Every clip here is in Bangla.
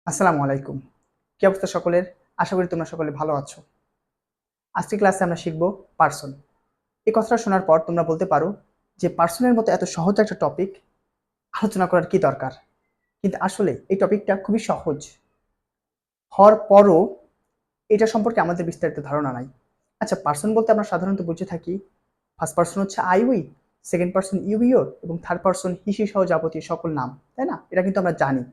আসসালামু আলাইকুম। কি অবস্থা সকলের? আশা করি তোমরা সকলে ভালো আছো। আজকের ক্লাসে আমরা শিখব পার্সন। এই কথাটা শোনার পর তোমরা বলতে পারো যে পার্সনের মতো এত সহজ একটা টপিক আলোচনা করার কি দরকার? কিন্তু আসলে এই টপিকটা খুবই সহজ হওয়ার পরও এটা সম্পর্কে আমাদের বিস্তারিত ধারণা নাই। আচ্ছা, পার্সন বলতে আমরা সাধারণত বুঝে থাকি ফার্স্ট পার্সন হচ্ছে I we, second person you your এবং থার্ড পার্সন হি সি সহ যাবতীয় সকল নাম, তাই না? এটা কিন্তু আমরা জানি।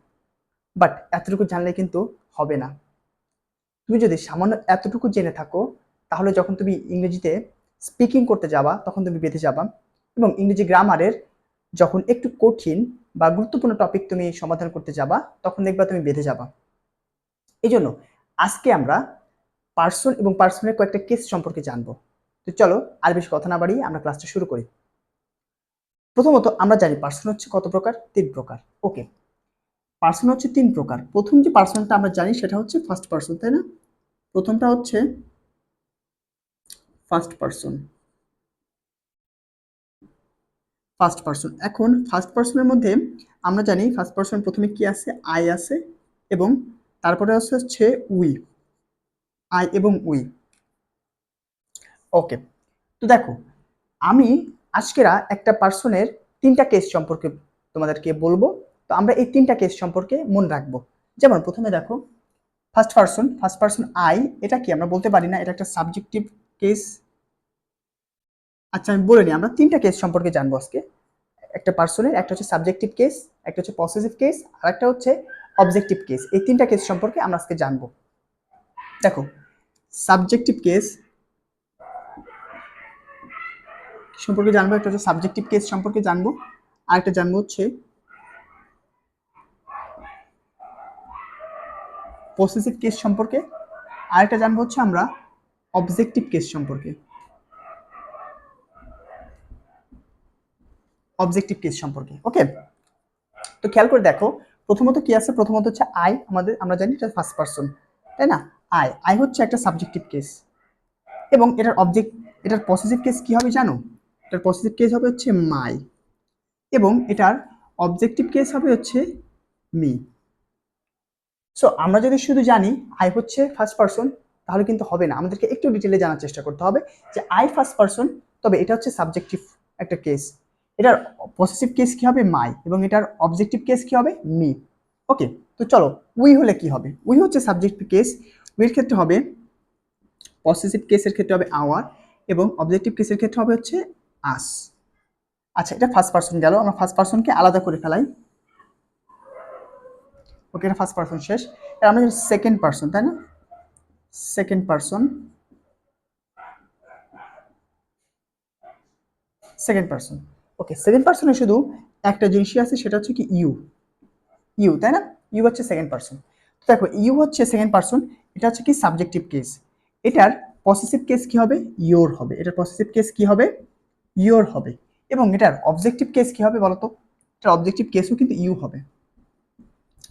বাট এতটুকু জানলে কিন্তু হবে না। তুমি যদি সামান্য এতটুকু জেনে থাকো তাহলে যখন তুমি ইংরেজিতে স্পিকিং করতে যাবা তখন তুমি বেঁধে যাবা, এবং ইংরেজি গ্রামারের যখন একটু কঠিন বা গুরুত্বপূর্ণ টপিক তুমি সমাধান করতে যাবা তখন দেখবা তুমি বেঁধে যাবা। এই জন্য আজকে আমরা পার্সন এবং পার্সনের কয়েকটা কেস সম্পর্কে জানবো। তো চলো আর বেশি কথা না বাড়িয়ে আমরা ক্লাসটা শুরু করি। প্রথমত আমরা জানি পার্সন হচ্ছে কত প্রকার? 3 প্রকার। ওকে, পার্সন হচ্ছে 3 প্রকার। প্রথম যে পার্সনটা আমরা জানি সেটা হচ্ছে ফার্স্ট পার্সন, তাই না? প্রথমটা হচ্ছে ফার্স্ট পার্সন। ফার্স্ট পার্সন, এখন ফার্স্ট পার্সনের মধ্যে আমরা জানি ফার্স্ট পার্সন প্রথমে কি আছে? আই আছে এবং তারপরে হচ্ছে উই। আই এবং উই। ওকে, তো দেখো আমি আজকেরা একটা পার্সনের 3টা কেস সম্পর্কে তোমাদেরকে বলবো। তো আমরা এই 3টা কেস সম্পর্কে মনে রাখবো। যেমন প্রথমে দেখো ফার্স্ট পার্সন আই, এটা কি আমরা বলতে পারি না, এটা একটা সাবজেক্টিভ কেস। আচ্ছা আমি বলে নিই, আমরা 3টা কেস সম্পর্কে জানবো আজকে। একটা পার্সনের একটা হচ্ছে সাবজেক্টিভ কেস, একটা হচ্ছে পসেসিভ কেস, আর একটা হচ্ছে অবজেক্টিভ কেস। এই 3টা কেস সম্পর্কে আমরা আজকে জানবো। দেখো, সাবজেক্টিভ কেস সম্পর্কে জানবো, একটা হচ্ছে সাবজেক্টিভ কেস সম্পর্কে জানবো, আর একটা জানবো হচ্ছে পসেসিভ কেস সম্পর্কে, আর একটা জানবো হচ্ছে আমরা অবজেক্টিভ কেস সম্পর্কে। অবজেক্টিভ কেস সম্পর্কে, ওকে। তো খেয়াল করে দেখো, প্রথমত কি আছে? প্রথমত হচ্ছে আই, আমরা জানি এটা ফার্স্ট পার্সন, তাই না? আই আই হচ্ছে একটা সাবজেক্টিভ কেস এবং এটার পসেসিভ কেস কি হবে জানো? এটার পসেসিভ কেস হবে হচ্ছে মাই, এবং এটার অবজেক্টিভ কেস হবে হচ্ছে মি। সো আমরা যদি শুধু জানি আই হচ্ছে ফার্স্ট পার্সন তাহলে কিন্তু হবে না, আমাদেরকে একটু ডিটেলে জানার চেষ্টা করতে হবে যে আই ফার্স্ট পার্সন, তবে এটা হচ্ছে সাবজেক্টিভ একটা কেস। এটার পসেসিভ কেস কি হবে? মাই, এবং এটার অবজেক্টিভ কেস কি হবে? মি। ওকে, তো চলো উই হলে কি হবে? উই হচ্ছে সাবজেক্টিভ কেস। উইয়ের ক্ষেত্রে হবে, পসেসিভ কেসের ক্ষেত্রে হবে আওয়ার, এবং অবজেক্টিভ কেসের ক্ষেত্রে হবে হচ্ছে আস। আচ্ছা, এটা ফার্স্ট পার্সন গেল, আমরা ফার্স্ট পার্সনকে আলাদা করে ফেলাই। ওকে, এটা ফার্স্ট পার্সন শেষ। এবার আমরা সেকেন্ড পার্সন, তাই না? Second person, second person. Okay, second পার্সনে শুধু একটা জিনিসই আছে, সেটা হচ্ছে কি ইউ। ইউ, তাই না? ইউ হচ্ছে সেকেন্ড পার্সন। তো দেখো, ইউ হচ্ছে সেকেন্ড পার্সন, এটা হচ্ছে কি সাবজেক্টিভ কেস। এটার পসেসিভ কেস কি হবে? ইয়োর হবে। এটার পসেসিভ কেস কি হবে? ইয়োর হবে। এবং এটার অবজেক্টিভ কেস কি হবে বলতো? এটার অবজেক্টিভ কেসও কিন্তু ইউ হবে।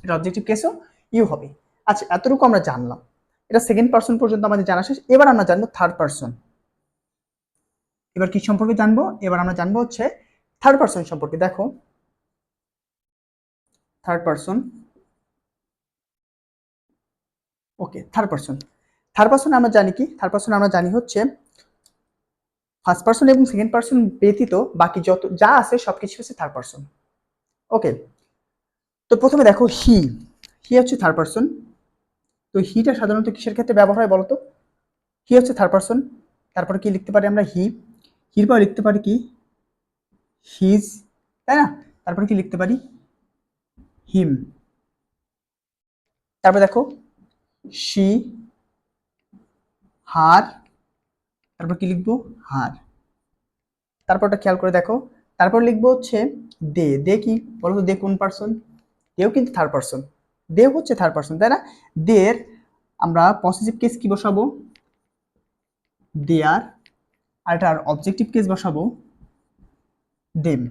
এটা অবজেক্টিভ কেসও ইউ হবে। আচ্ছা, এতটুকু আমরা জানলাম। এটা সেকেন্ড পার্সন পর্যন্ত আমাদের জানা শেষ। এবার আমরা জানবো থার্ড পার্সন। এবার কি সম্পর্কে জানবো? এবার আমরা জানবো হচ্ছে থার্ড পার্সন সম্পর্কে। দেখো, থার্ড পার্সন। ওকে, থার্ড পার্সন। থার্ড পার্সন আমরা জানি কি? থার্ড পার্সন আমরা জানি হচ্ছে ফার্স্ট পার্সন এবং সেকেন্ড পার্সন ব্যতীত বাকি যত যা আছে সবকিছু হচ্ছে থার্ড পার্সন। ওকে, তো প্রথমে দেখো হি। হি হচ্ছে থার্ড পার্সন। তো হিটা সাধারণত কিসের ক্ষেত্রে ব্যবহার হয় বলতো? হি হচ্ছে থার্ড পার্সন, তারপরে কি লিখতে পারি আমরা? হি। হির পর লিখতে পারি কি? হিজ, তাই না? তারপরে কি লিখতে পারি? হিম। তারপরে দেখো শি, হার, তারপর কি লিখবো? হার। তারপরটা খেয়াল করে দেখো, তারপর লিখবো হচ্ছে দে। দে কি বলতো? দে কোন পার্সন? দেও কিন্তু থার্ড পার্সন। দে হচ্ছে থার্ড পার্সন, তাই না? দের আমরা পজিটিভ কেস কি বসাবো? দেয়ার। আর এটার অবজেক্টিভ কেস বসাবো দেম।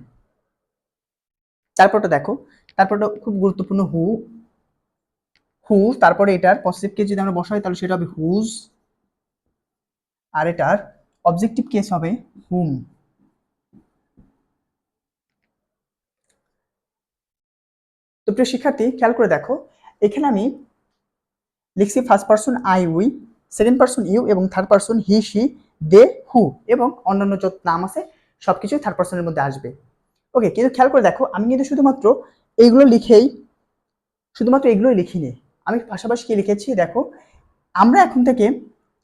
তারপরটা দেখো, তারপরটা খুব গুরুত্বপূর্ণ, হু। হু, তারপরে এটার পজিটিভ কেস যদি আমরা বসাই তাহলে সেটা হবে হুজ, আর এটার অবজেক্টিভ কেস হবে হুম। তো প্রিয় শিক্ষার্থী, খেয়াল করে দেখো, এখানে আমি লিখছি first person I we, second person you এবং third person he she they who এবং অন্যান্য যত নাম আছে সবকিছুই থার্ড পার্সনের মধ্যে আসবে। ওকে, কিন্তু খেয়াল করে দেখো আমি কিন্তু শুধুমাত্র এগুলোই লিখিনি, আমি পাশাপাশি কি লিখেছি দেখো, আমরা এখন থেকে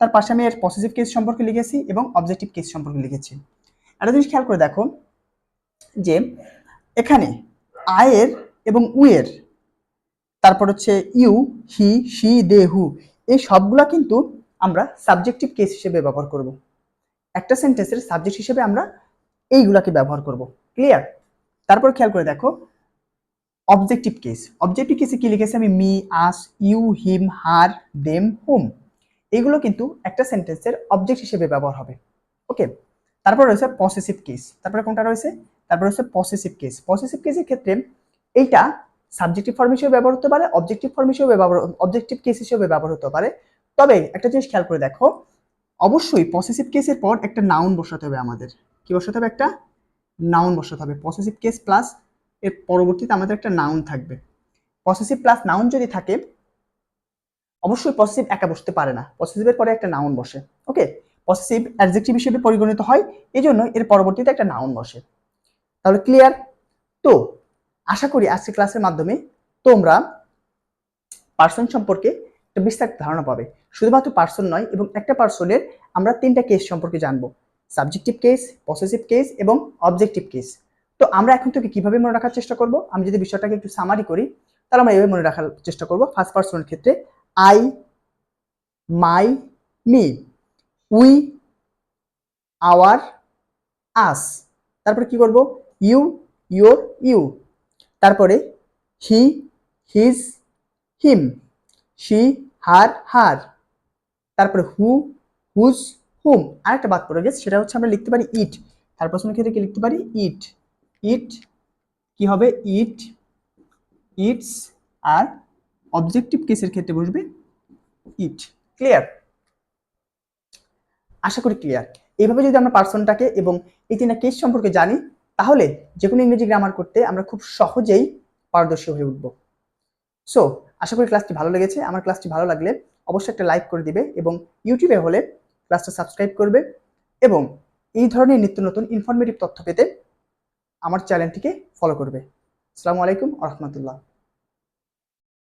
তার পাশে আমি এর পসেসিভ কেস সম্পর্কে লিখেছি এবং অবজেক্টিভ কেস সম্পর্কে লিখেছি। একটা জিনিস খেয়াল করে দেখো যে এখানে আয়ের এবং উয়ের, তারপর হচ্ছে ইউ হি শি দে হু, এই সবগুলা কিন্তু আমরা সাবজেক্টিভ কেস হিসেবে ব্যবহার করব। একটা সেন্টেন্সের সাবজেক্ট হিসেবে আমরা এইগুলাকে ব্যবহার করব। ক্লিয়ার? তারপর খেয়াল করে দেখো অবজেক্টিভ কেসে কি লিখেছি আমি, me us you him her them whom, এইগুলো কিন্তু একটা সেন্টেন্সের অবজেক্ট হিসেবে ব্যবহার হবে। ওকে, তারপর রয়েছে পসেসিভ কেস, তারপরে কোনটা রয়েছে, তারপর রয়েছে পসেসিভ কেসের ক্ষেত্রে এইটা সাবজেক্টিভ ফর্ম হিসেবে ব্যবহার হতে পারে, অবজেক্টিভ কেস হিসেবে ব্যবহার হতে পারে। তবে একটা জিনিস খেয়াল করে দেখো, অবশ্যই পসেসিভ কেসের পর একটা নাউন বসাতে হবে আমাদের। কি বসাতে হবে? একটা নাউন বসাতে হবে। পসেসিভ কেস প্লাস এর পরবর্তীতে আমাদের একটা নাউন থাকবে। পসেসিভ প্লাস নাউন যদি থাকে, অবশ্যই পসেসিভ একা বসতে পারে না, পসেসিভের পরে একটা নাউন বসে। ওকে, পসেসিভ অ্যাডজেক্টিভ হিসেবে পরিগণিত হয়, এই জন্য এর পরবর্তীতে একটা নাউন বসে। তাহলে ক্লিয়ার? তো আশা করি আজকের ক্লাসের মাধ্যমে তোমরা পার্সন সম্পর্কে একটা বিস্তারিত ধারণা পাবে। শুধুমাত্র পার্সন নয়, এবং একটা পার্সনের আমরা 3টা কেস সম্পর্কে জানবো, সাবজেক্টিভ কেস, পসেসিভ কেস এবং অবজেক্টিভ কেস। তো আমরা এখন থেকে কিভাবে মনে রাখার চেষ্টা করব, আমি যদি বিষয়টাকে একটু সামারি করি তাহলে আমরা এভাবে মনে রাখার চেষ্টা করব। ফার্স্ট পার্সনের ক্ষেত্রে I, my, me, we, our, us, তারপরে কি করব, ইউ, ইয়োর, ইউ, তারপরে হি, হিজ, হিম, শি, হার, হার, তারপরে হু, হুজ, হুম। আরেকটা বাদ পড়ে গেছে, সেটা হচ্ছে আমরা লিখতে পারি ইট। তার প্রশ্নের ক্ষেত্রে কি লিখতে পারি, ইট, ইট কি হবে, ইট, ইটস, আর অবজেক্টিভ কেসের ক্ষেত্রে বসবে ইট। ক্লিয়ার? আশা করি ক্লিয়ার। এইভাবে যদি আমরা পার্সনটাকে এবং এই 3টা কেস সম্পর্কে জানি, তাহলে যে কোনো ইংরেজি গ্রামার করতে আমরা খুব সহজেই পারদর্শী হয়ে উঠব। সো আশা করি ক্লাসটি ভালো লেগেছে। আমার ক্লাসটি ভালো লাগলে অবশ্যই একটা লাইক করে দিবে, এবং ইউটিউবে হলে ক্লাসটা সাবস্ক্রাইব করবে, এবং এই ধরনের নিত্য নতুন ইনফরমেটিভ তথ্য পেতে আমার চ্যানেলটিকে ফলো করবে। আসসালামু আলাইকুম ওয়া রাহমাতুল্লাহ।